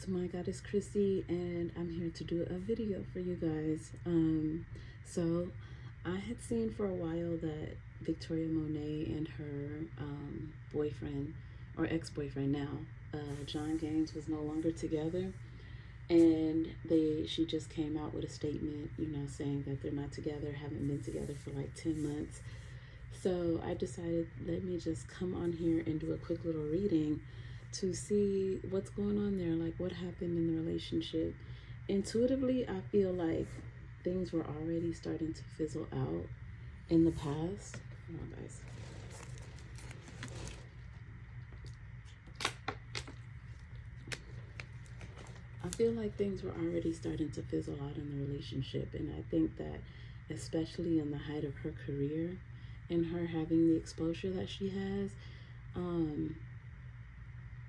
my goddess Chrissy, and I'm here to do a video for you guys. So I had seen for a while that Victoria Monet and her boyfriend, or ex-boyfriend now, John Gaines, was no longer together, and she just came out with a statement, saying that they're not together, haven't been together for like 10 months. So I decided, let me just come on here and do a quick little reading to see what's going on there, like what happened in the relationship. Intuitively, I feel like things were already starting to fizzle out in the past. Hold on, guys. I feel like things were already starting to fizzle out in the relationship, and I think that especially in the height of her career and her having the exposure that she has,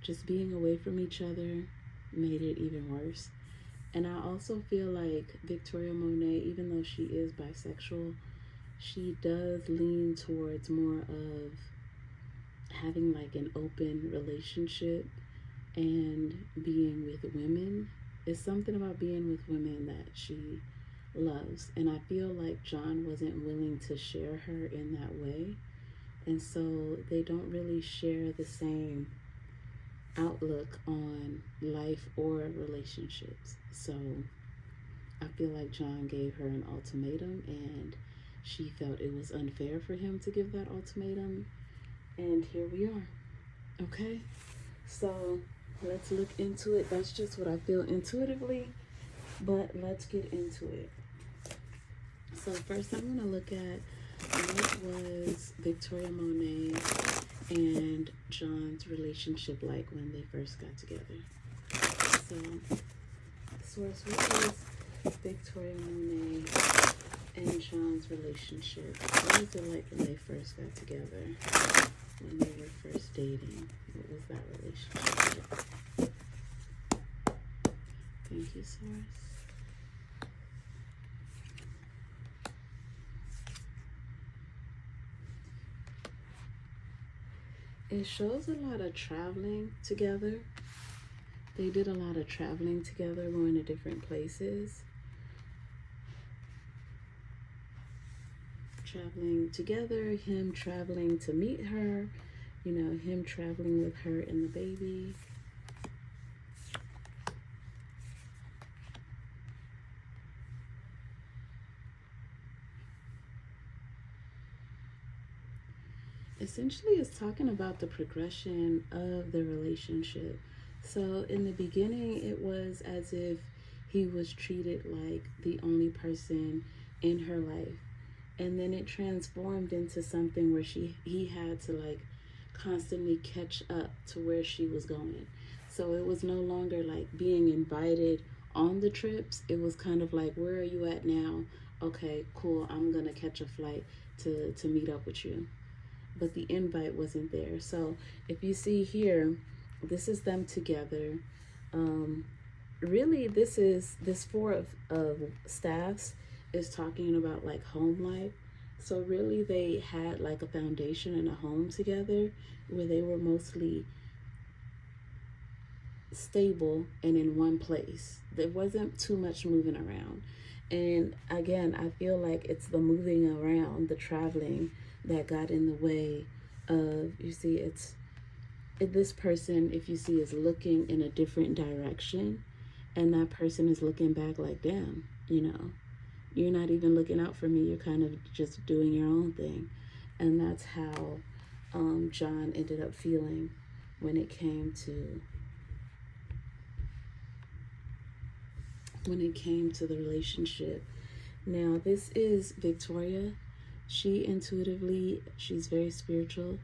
just being away from each other made it even worse. And I also feel like Victoria Monet, even though she is bisexual, she does lean towards more of having like an open relationship and being with women. It's something about being with women that she loves. And I feel like John wasn't willing to share her in that way. And so they don't really share the same outlook on life or relationships. So I feel like John gave her an ultimatum, and she felt it was unfair for him to give that ultimatum, and here we are. Okay, so let's look into it. That's just what I feel intuitively, but let's get into it. So first I'm going to look at what was Victoria Monet and John's relationship like when they first got together. So, source, what was Victoria Monet and John's relationship? What was it like when they first got together? When they were first dating? What was that relationship? Thank you, source. It shows a lot of traveling together. They did a lot of traveling together, going to different places. Traveling together, him traveling to meet her, him traveling with her and the baby. Essentially, it's talking about the progression of the relationship. So in the beginning, it was as if he was treated like the only person in her life. And then it transformed into something where he had to like constantly catch up to where she was going. So it was no longer like being invited on the trips. It was kind of like, where are you at now? Okay, cool. I'm going to catch a flight to meet up with you. But the invite wasn't there. So if you see here, this is them together. Really, this four of staffs is talking about like home life. So really they had like a foundation and a home together where they were mostly stable and in one place. There wasn't too much moving around. And again, I feel like it's the moving around, the traveling, that got in the way of, you see, this person, if you see, is looking in a different direction, and that person is looking back like, damn, you're not even looking out for me. You're kind of just doing your own thing. And that's how John ended up feeling when it came to the relationship. Now, this is Victoria. She's very spiritual,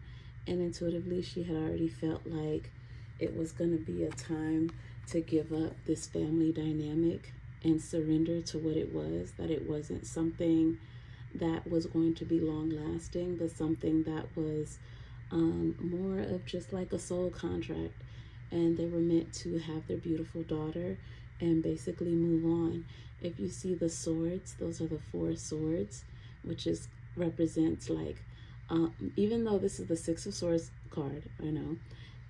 and intuitively she had already felt like it was going to be a time to give up this family dynamic and surrender to what it was, that it wasn't something that was going to be long lasting, but something that was more of just like a soul contract. And they were meant to have their beautiful daughter and basically move on. If you see the swords, those are the four swords, which represents like, even though this is the Six of Swords card,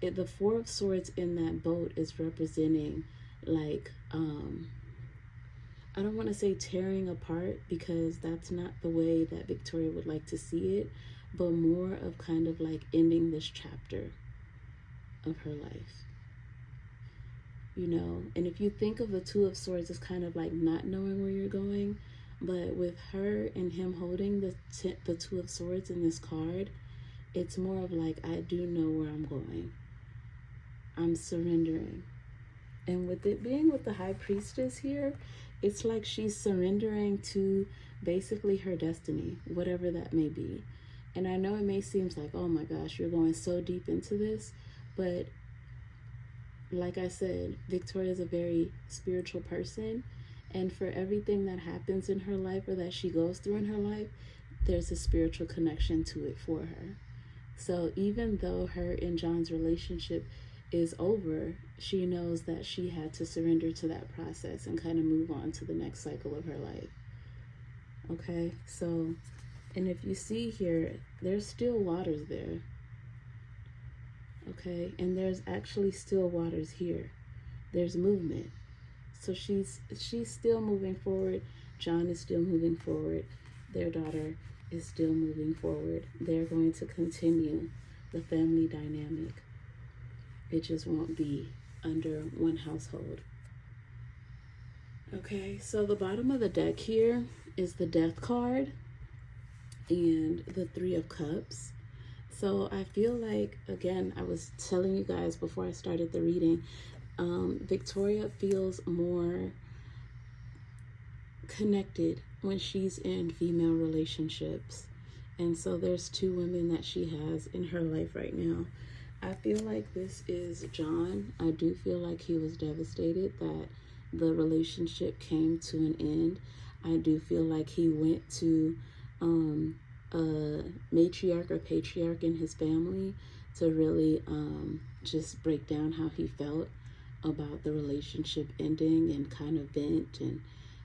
the Four of Swords in that boat is representing like, I don't want to say tearing apart, because that's not the way that Victoria would like to see it, but more of kind of like ending this chapter of her life. You know, and if you think of the Two of Swords as kind of like not knowing where you're going, but with her and him holding the Two of Swords in this card, it's more of like, I do know where I'm going. I'm surrendering. And with it being with the High Priestess here, it's like she's surrendering to basically her destiny, whatever that may be. And I know it may seem like, oh my gosh, you're going so deep into this, but like I said, Victoria is a very spiritual person, and for everything that happens in her life or that she goes through in her life, there's a spiritual connection to it for her. So even though her and John's relationship is over, she knows that she had to surrender to that process and kind of move on to the next cycle of her life. Okay, so, and if you see here, there's still waters there. Okay, and there's actually still waters here. There's movement. So she's still moving forward. John is still moving forward. Their daughter is still moving forward. They're going to continue the family dynamic. It just won't be under one household. Okay, so the bottom of the deck here is the Death card and the Three of Cups. So I feel like, again, I was telling you guys before I started the reading, Victoria feels more connected when she's in female relationships. And so there's two women that she has in her life right now. I feel like this is John. I do feel like he was devastated that the relationship came to an end. I do feel like he went to a matriarch or patriarch in his family to really just break down how he felt about the relationship ending and kind of vent and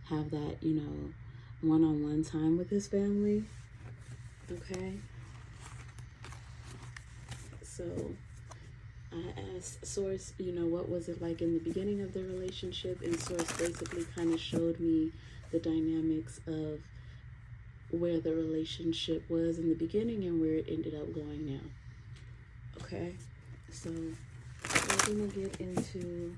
have that, you know, one-on-one time with his family. Okay, so I asked Source, you know, what was it like in the beginning of the relationship, and Source basically kind of showed me the dynamics of where the relationship was in the beginning and where it ended up going now. Okay, so we're gonna get into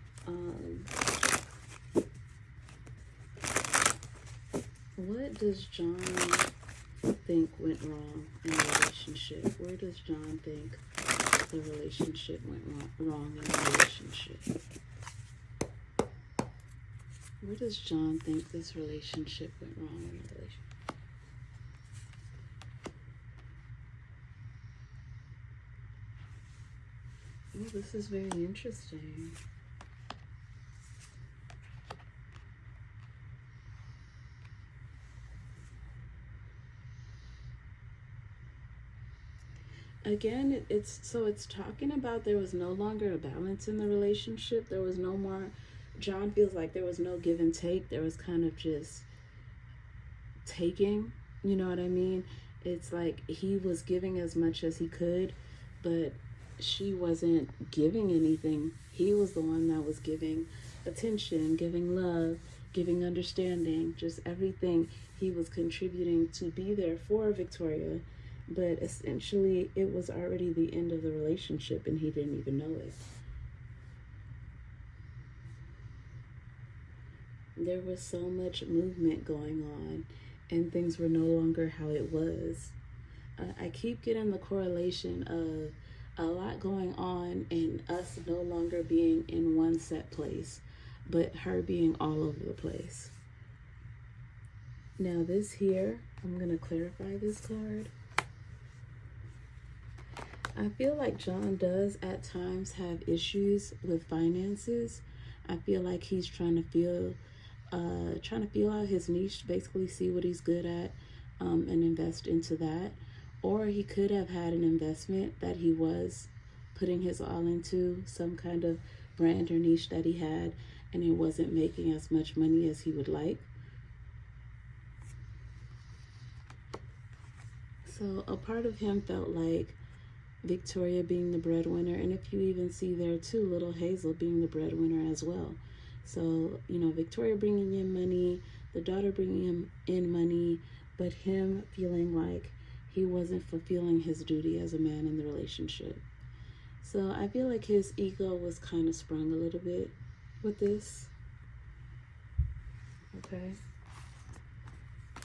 what does John think went wrong in the relationship? Where does John think the relationship went wrong in the relationship? Where does John think this relationship went wrong in the relationship? Oh, this is very interesting. Again, it's talking about there was no longer a balance in the relationship. There was no more, John feels like there was no give and take. There was kind of just taking, you know what I mean? It's like he was giving as much as he could, but she wasn't giving anything. He was the one that was giving attention, giving love, giving understanding, just everything. He was contributing to be there for Victoria, but essentially it was already the end of the relationship and he didn't even know it. There was so much movement going on and things were no longer how it was. I keep getting the correlation of a lot going on and us no longer being in one set place, but her being all over the place. Now this here, I'm going to clarify this card. I feel like John does at times have issues with finances. I feel like he's trying to feel out his niche, basically see what he's good at, and invest into that. Or he could have had an investment that he was putting his all into, some kind of brand or niche that he had, and it wasn't making as much money as he would like. So a part of him felt like Victoria being the breadwinner, and if you even see there too, little Hazel being the breadwinner as well. So, you know, Victoria bringing in money, the daughter bringing him in money, but him feeling like he wasn't fulfilling his duty as a man in the relationship. So I feel like his ego was kind of sprung a little bit with this. Okay.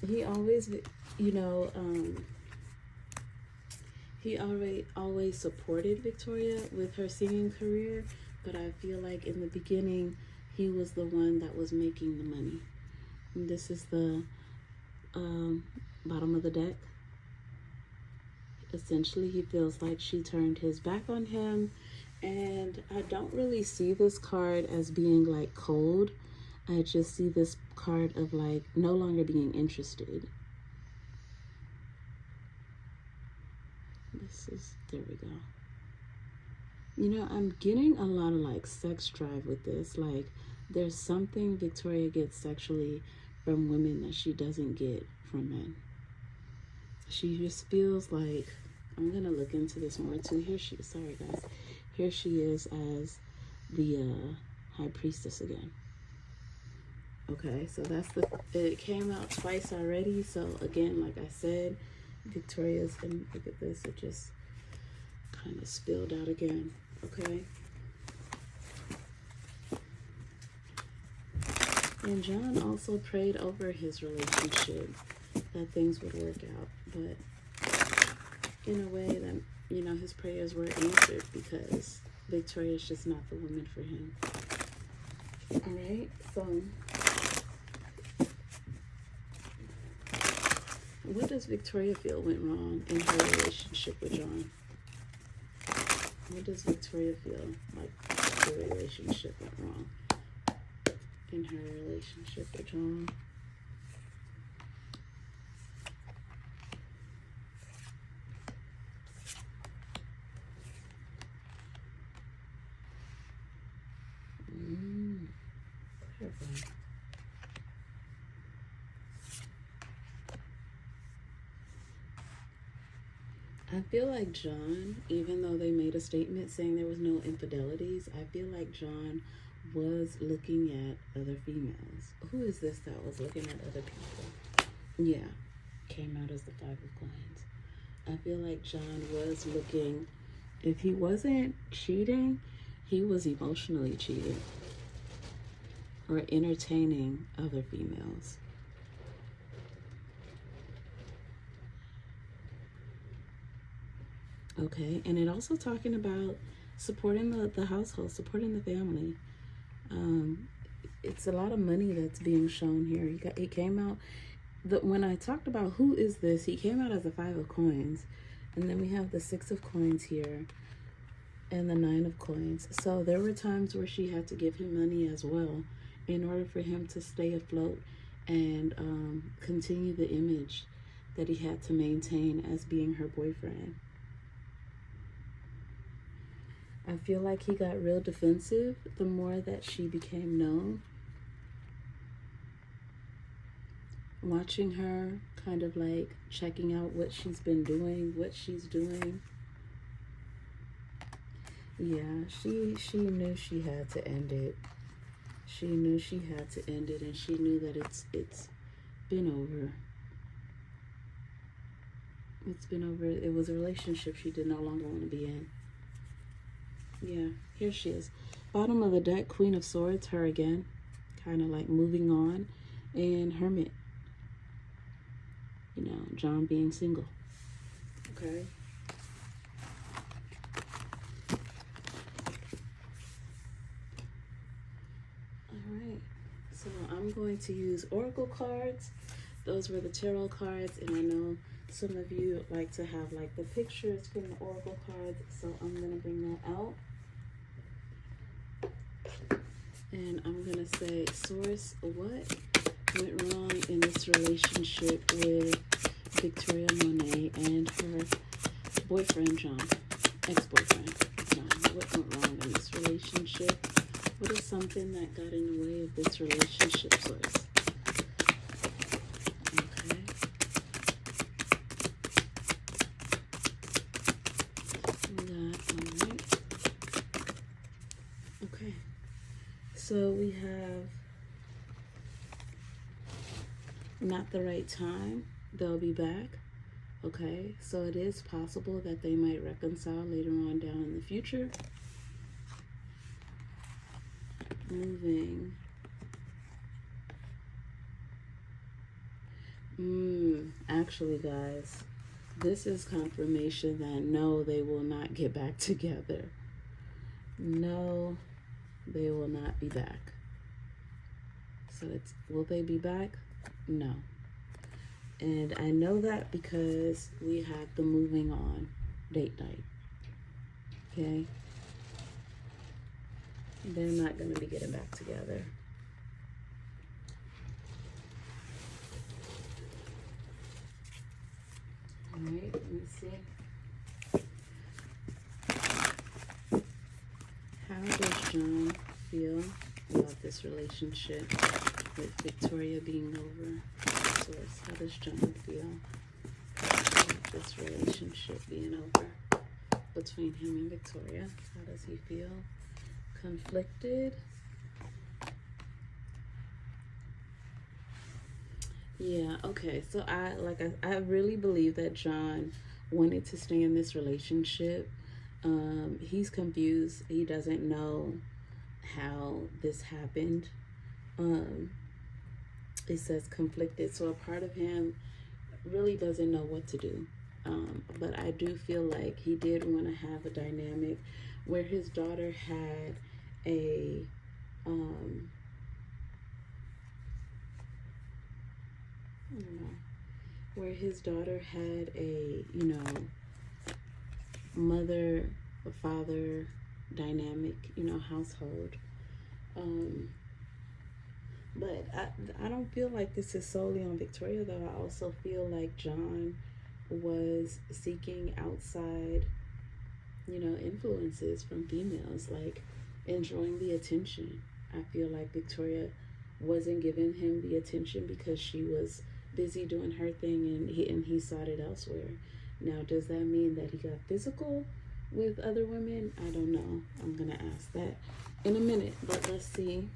He always, you know, he always supported Victoria with her singing career, but I feel like in the beginning, he was the one that was making the money. And this is the bottom of the deck. Essentially, he feels like she turned his back on him, and I don't really see this card as being like cold. I just see this card of like no longer being interested. There we go. You know, I'm getting a lot of like sex drive with this. Like, there's something Victoria gets sexually from women that she doesn't get from men. She just feels like, I'm gonna look into this more too. Sorry guys. Here she is as the high priestess again. Okay, so it came out twice already. So again, like I said, Victoria's, and look at this, it just kind of spilled out again. Okay. And John also prayed over his relationship that things would work out, but in a way that, you know, his prayers were answered because Victoria's just not the woman for him. All right, so what does Victoria feel went wrong in her relationship with John? What does Victoria feel like the relationship went wrong in her relationship with John? Clarify. I feel like John, even though they made a statement saying there was no infidelities, I feel like John was looking at other females. Who is this that was looking at other people? Yeah, came out as the 5 of Coins. I feel like John was looking, if he wasn't cheating, he was emotionally cheating or entertaining other females. Okay, and it also talking about supporting the household, supporting the family. It's a lot of money that's being shown here. He came out, when I talked about who is this, he came out as a 5 of Coins, and then we have the 6 of Coins here, and the 9 of Coins. So there were times where she had to give him money as well in order for him to stay afloat and continue the image that he had to maintain as being her boyfriend. I feel like he got real defensive the more that she became known. Watching her, kind of like checking out what she's been doing, what she's doing. Yeah, she knew she had to end it. She knew she had to end it, and she knew that it's been over. It's been over. It was a relationship she did no longer want to be in. Yeah, here she is. Bottom of the deck, Queen of Swords, her again. Kind of like moving on. And Hermit. You know, John being single. Okay. Alright. So I'm going to use Oracle cards. Those were the tarot cards. And I know some of you like to have like the pictures from the Oracle cards. So I'm going to bring that out. And I'm going to say, Source, what went wrong in this relationship with Victoria Monet and her boyfriend, John, ex-boyfriend, John? What went wrong in this relationship? What is something that got in the way of this relationship, Source? Okay. We got, all right. Okay. So we have not the right time. They'll be back. Okay, so it is possible that they might reconcile later on down in the future. Moving. Actually, guys, this is confirmation that no, they will not get back together. No, they will not be back. So it's, will they be back? No. And I know that because we have the moving on date night. Okay? They're not going to be getting back together. All right, let me see. How does John feel about this relationship with Victoria being over? Source, how does John feel about this relationship being over between him and Victoria? How does he feel? Conflicted? Yeah, okay. So I really believe that John wanted to stay in this relationship. He's confused. He doesn't know how this happened. It says conflicted. So a part of him really doesn't know what to do. But I do feel like he did want to have a dynamic where his daughter had a I don't know, where his daughter had a, you know, mother, father dynamic, you know, household. But I don't feel like this is solely on Victoria, though. I also feel like John was seeking outside, you know, influences from females, like enjoying the attention. I feel like Victoria wasn't giving him the attention because she was busy doing her thing, and he sought it elsewhere. Now, does that mean that he got physical with other women? I don't know. I'm gonna ask that in a minute, but let's see.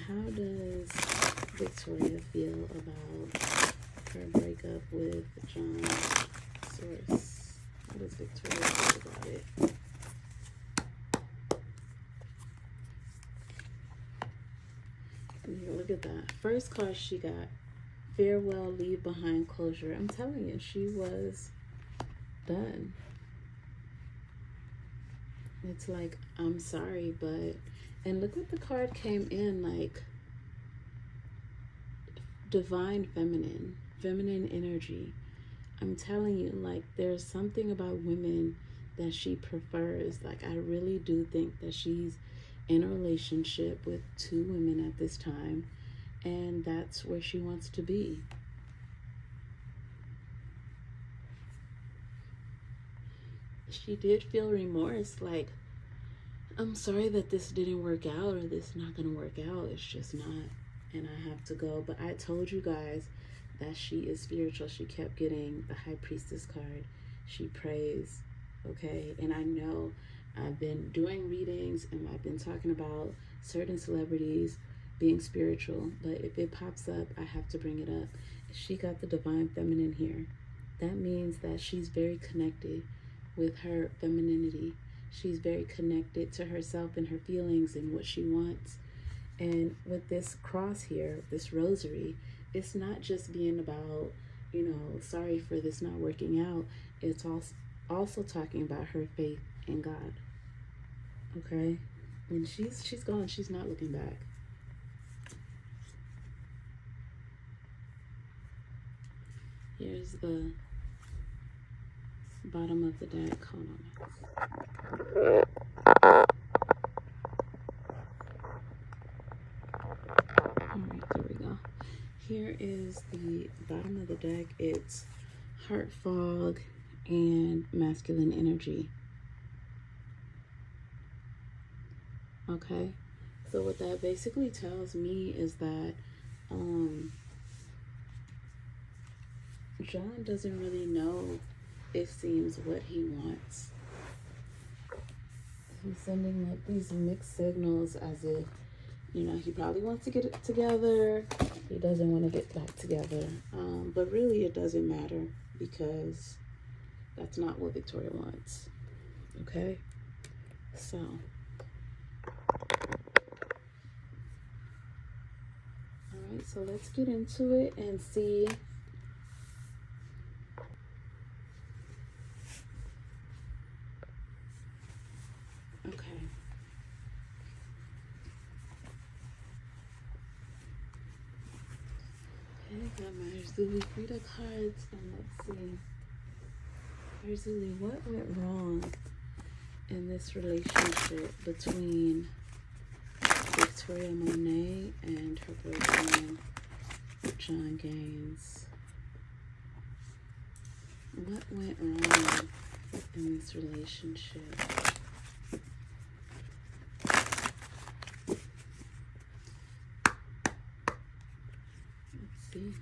How does Victoria feel about her breakup with John? Source. How does Victoria feel about it? Yeah, look at that. First card she got, farewell, leave behind, closure. I'm telling you, she was done. It's like, I'm sorry, but, and look what the card came in, like, divine feminine energy. I'm telling you, like, there's something about women that she prefers. Like, I really do think that she's in a relationship with two women at this time, and that's where she wants to be. She did feel remorse, like, I'm sorry that this didn't work out, or this is not going to work out. It's just not, and I have to go. But I told you guys that she is spiritual. She kept getting the High Priestess card. She prays, okay? And I know I've been doing readings and I've been talking about certain celebrities being spiritual, but if it pops up, I have to bring it up. She got the divine feminine here. That means that she's very connected with her femininity. She's very connected to herself and her feelings and what she wants. And with this cross here, this rosary, it's not just being about, you know, sorry for this not working out. It's also talking about her faith in God. Okay? And she's gone. She's not looking back. Here's the bottom of the deck. Hold on. Alright, there we go. Here is the bottom of the deck. It's heart fog and masculine energy. Okay, so what that basically tells me is that John doesn't really know, it seems, what he wants. He's sending like these mixed signals as if, you know, he probably wants to get it together. He doesn't want to get back together. But really it doesn't matter because that's not what Victoria wants. Okay? So. Alright, so let's get into it and see. Okay. Okay, got my Zuli Frida cards, and let's see. Zuli, what went wrong in this relationship between Victoria Monet and her boyfriend, John Gaines? What went wrong in this relationship? Let's see.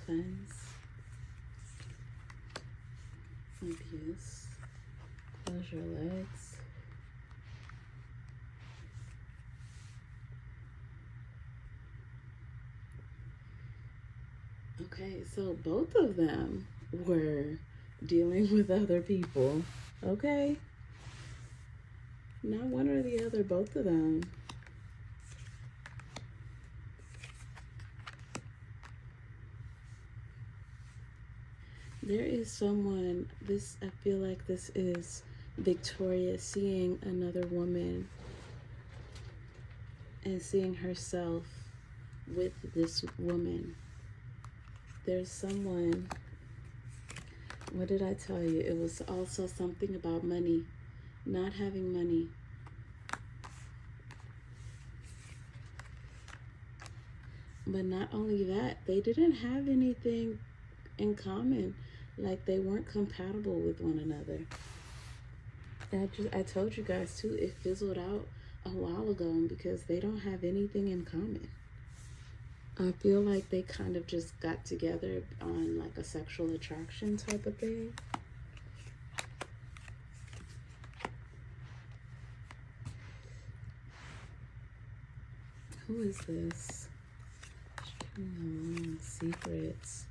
Cleanse. Abuse. Close your legs. Okay, so both of them were dealing with other people. Okay? Not one or the other, both of them. There is someone, I feel like this is Victoria seeing another woman and seeing herself with this woman. There's someone, what did I tell you? It was also something about money, not having money. But not only that, they didn't have anything in common. Like they weren't compatible with one another. I told you guys too, it fizzled out a while ago because they don't have anything in common. I feel like they kind of just got together on like a sexual attraction type of thing. Who is this? Stringing along secrets.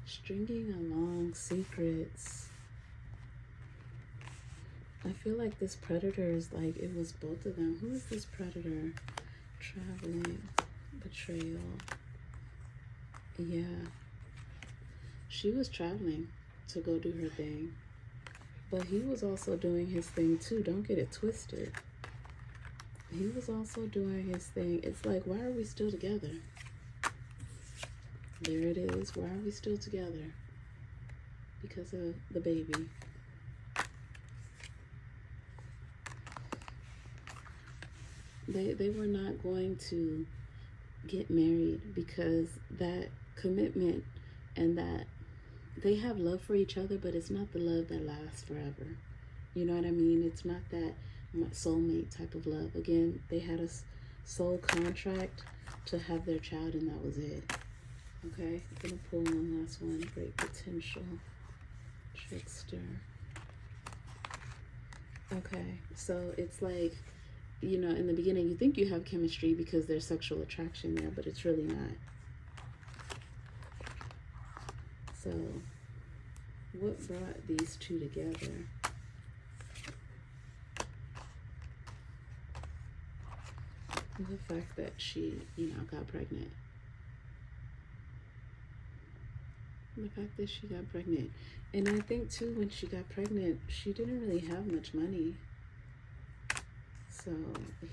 Stringing along secrets. I feel like this predator is like, it was both of them. Who is this predator? Traveling. Betrayal. Yeah. She was traveling to go do her thing. But he was also doing his thing too. Don't get it twisted. He was also doing his thing. It's like, why are we still together? There it is. Why are we still together? Because of the baby. They were not going to get married because that commitment and that they have love for each other, but it's not the love that lasts forever. You know what I mean? It's not that soulmate type of love. Again, they had a soul contract to have their child, and that was it. Okay, I'm gonna pull one last one. Great potential. Trickster. Okay, so it's like, you know, in the beginning, you think you have chemistry because there's sexual attraction there, but it's really not. So, what brought these two together? The fact that she, you know, got pregnant. The fact that she got pregnant. And I think, too, when she got pregnant, she didn't really have much money. So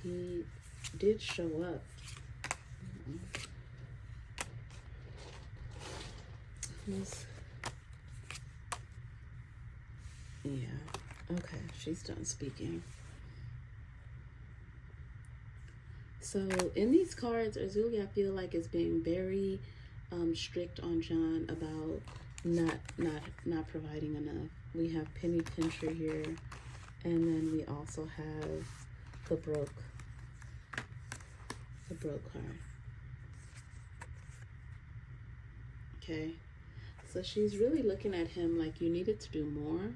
he did show up. Yeah. Okay, she's done speaking. So in these cards, Azuli, I feel like is being very strict on John about not providing enough. We have Penny Pincher here, and then we also have the broke card. Okay, so she's really looking at him like you needed to do more.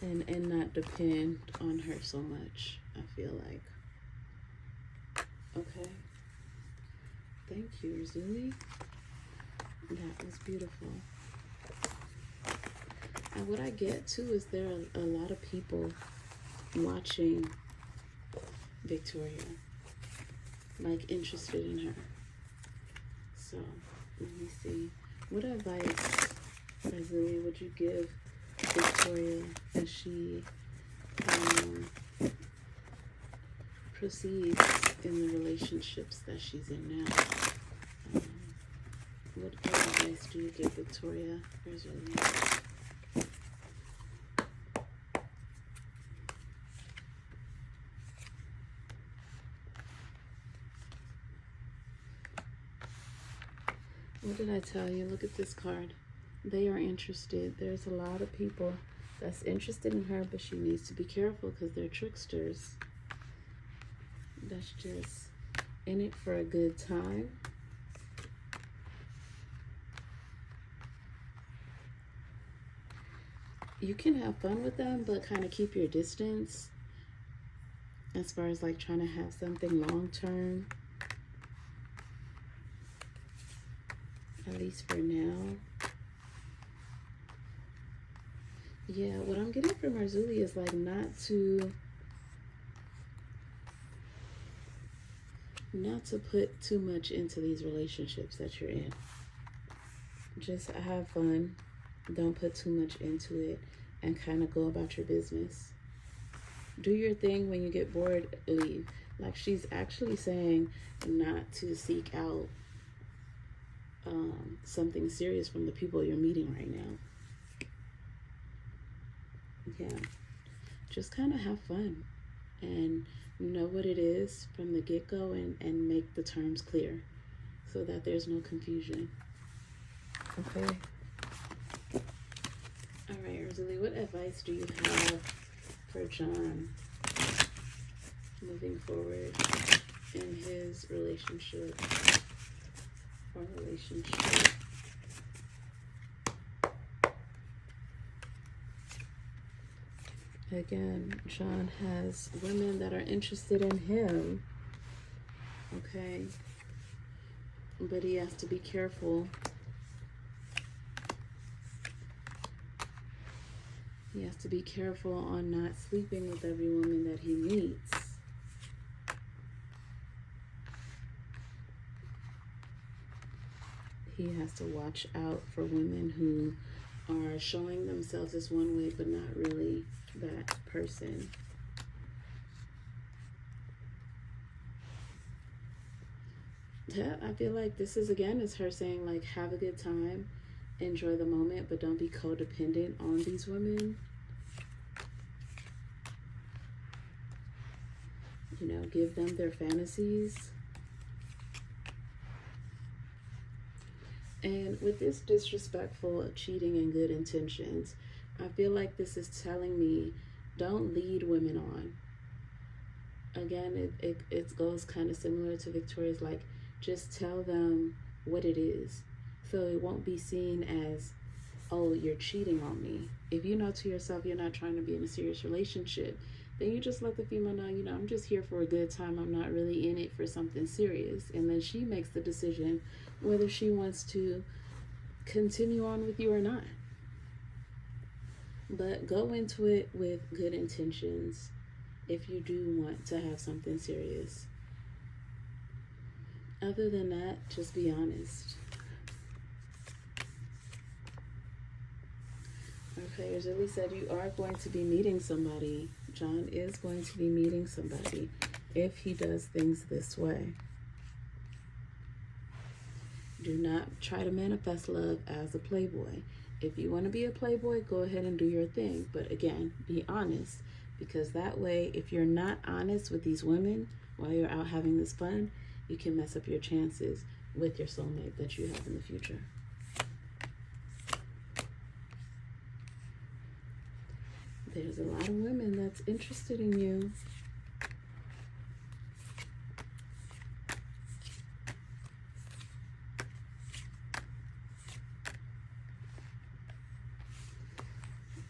and not depend on her so much, I feel like. Okay. Thank you, Razuli. That was beautiful. And what I get too is there are a lot of people watching Victoria, like interested in her. So let me see. What advice, Razuli, would you give Victoria as she proceeds in the relationships that she's in now? What advice do you give Victoria, Razuli? What did I tell you? Look at this card. They are interested. There's a lot of people that's interested in her, but she needs to be careful because they're tricksters. That's just in it for a good time. You can have fun with them, but kind of keep your distance as far as like trying to have something long term. At least for now. Yeah, what I'm getting from Razuli is like not to put too much into these relationships that you're in. Just have fun. Don't put too much into it and kind of go about your business. Do your thing. When you get bored, leave. Like she's actually saying not to seek out something serious from the people you're meeting right now. Yeah, just kind of have fun and know what it is from the get-go and make the terms clear so that there's no confusion. Okay. All right, Razuli, what advice do you have for John moving forward in his relationship or relationship? Again, John has women that are interested in him, okay? But he has to be careful. He has to be careful on not sleeping with every woman that he meets. He has to watch out for women who are showing themselves as one way, but not really that person. Yeah, I feel like this is her saying like, have a good time, enjoy the moment, but don't be codependent on these women. You know, give them their fantasies. And with this disrespectful, cheating, and good intentions, I feel like this is telling me don't lead women on. Again, it goes kind of similar to Victoria's, like, just tell them what it is. So it won't be seen as, oh, you're cheating on me. If you know to yourself you're not trying to be in a serious relationship, then you just let the female know, you know, I'm just here for a good time. I'm not really in it for something serious. And then she makes the decision whether she wants to continue on with you or not. But go into it with good intentions if you do want to have something serious. Other than that, just be honest. Okay, as Lily said, you are going to be meeting somebody. John is going to be meeting somebody if he does things this way. Do not try to manifest love as a playboy. If you want to be a playboy, go ahead and do your thing. But again, be honest. Because that way, if you're not honest with these women while you're out having this fun, you can mess up your chances with your soulmate that you have in the future. There's a lot of women that's interested in you.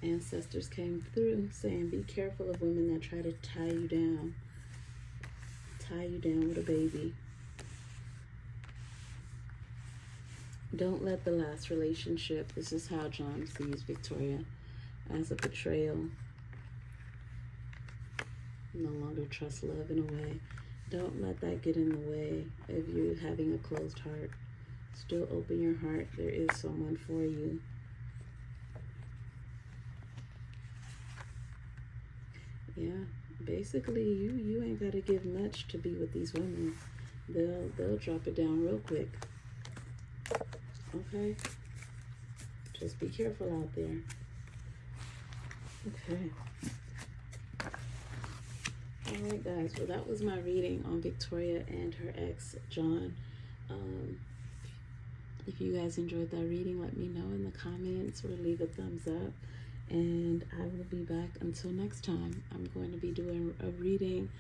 And ancestors came through saying, be careful of women that try to tie you down with a baby. Don't let the last relationship, this is how John sees Victoria, as a betrayal. No longer trust love in a way. Don't let that get in the way of you having a closed heart. Still open your heart. There is someone for you. Yeah, basically you ain't gotta give much to be with these women. They'll drop it down real quick. Okay? Just be careful out there. Okay. Alright guys, well that was my reading on Victoria and her ex, John. If you guys enjoyed that reading, let me know in the comments or leave a thumbs up. And I will be back until next time. I'm going to be doing a reading.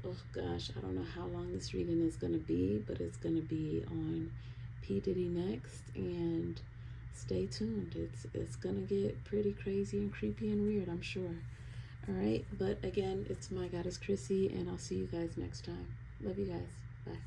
Oh gosh, I don't know how long this reading is going to be, but it's going to be on P. Diddy next. And stay tuned. It's going to get pretty crazy and creepy and weird, I'm sure. Alright, but again, it's my goddess Chrissy, and I'll see you guys next time. Love you guys. Bye.